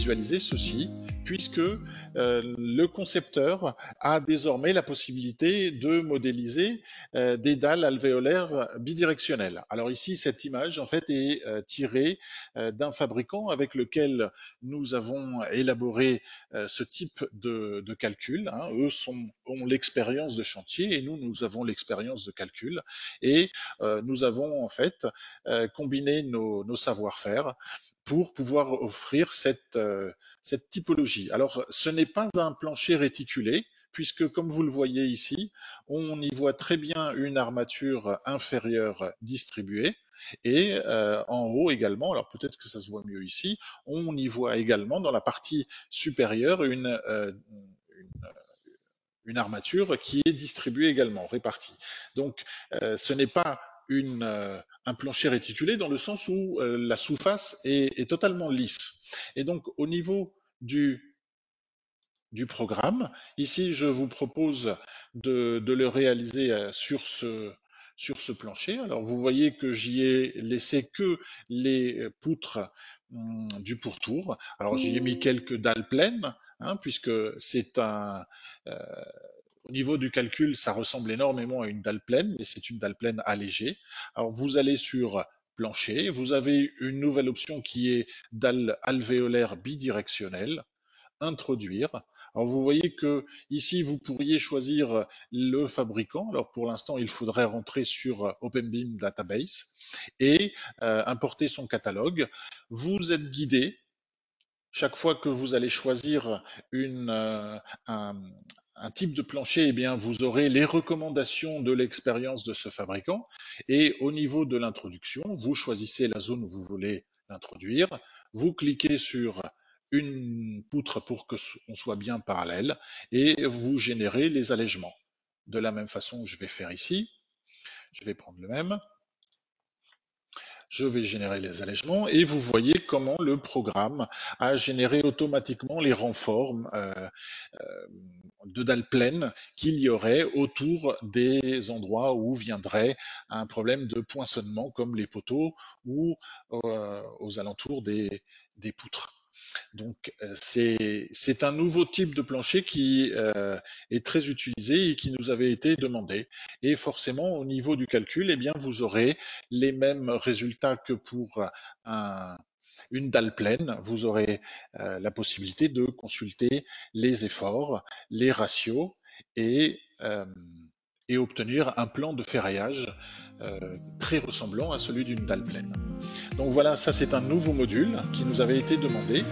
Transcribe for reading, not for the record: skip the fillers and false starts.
visualiser ceci, puisque le concepteur a désormais la possibilité de modéliser des dalles alvéolaires bidirectionnelles. Alors ici, cette image en fait est tirée d'un fabricant avec lequel nous avons élaboré ce type de calcul. Hein. Eux ont l'expérience de chantier et nous avons l'expérience de calcul. Et nous avons en fait combiné nos savoir-faire pour pouvoir offrir cette typologie. Alors, ce n'est pas un plancher réticulé, puisque comme vous le voyez ici, on y voit très bien une armature inférieure distribuée, et en haut également, alors peut-être que ça se voit mieux ici, on y voit également dans la partie supérieure une armature qui est distribuée également, répartie. Donc, ce n'est pas un plancher réticulé dans le sens où la sous-face est totalement lisse. Et donc, au niveau du programme, ici, je vous propose de le réaliser sur ce plancher. Alors, vous voyez que j'y ai laissé que les poutres du pourtour. Alors, j'y ai mis quelques dalles pleines, hein, puisque c'est au niveau du calcul, ça ressemble énormément à une dalle pleine, mais c'est une dalle pleine allégée. Alors, vous allez sur plancher, vous avez une nouvelle option qui est dalle alvéolaire bidirectionnelle, introduire. Alors vous voyez que ici vous pourriez choisir le fabricant. Alors pour l'instant il faudrait rentrer sur OpenBeam Database et importer son catalogue. Vous êtes guidé chaque fois que vous allez choisir un type de plancher, eh bien, vous aurez les recommandations de l'expérience de ce fabricant. Et au niveau de l'introduction, vous choisissez la zone où vous voulez l'introduire. Vous cliquez sur une poutre pour qu'on soit bien parallèle et vous générez les allègements. De la même façon que je vais faire ici, je vais prendre le même. Je vais générer les allègements et vous voyez comment le programme a généré automatiquement les renforts de dalles pleines qu'il y aurait autour des endroits où viendrait un problème de poinçonnement comme les poteaux ou aux alentours des poutres. Donc c'est un nouveau type de plancher qui est très utilisé et qui nous avait été demandé. Et forcément, au niveau du calcul, eh bien, vous aurez les mêmes résultats que pour une dalle pleine. Vous aurez la possibilité de consulter les efforts, les ratios et obtenir un plan de ferraillage très ressemblant à celui d'une dalle pleine. Donc voilà, ça c'est un nouveau module qui nous avait été demandé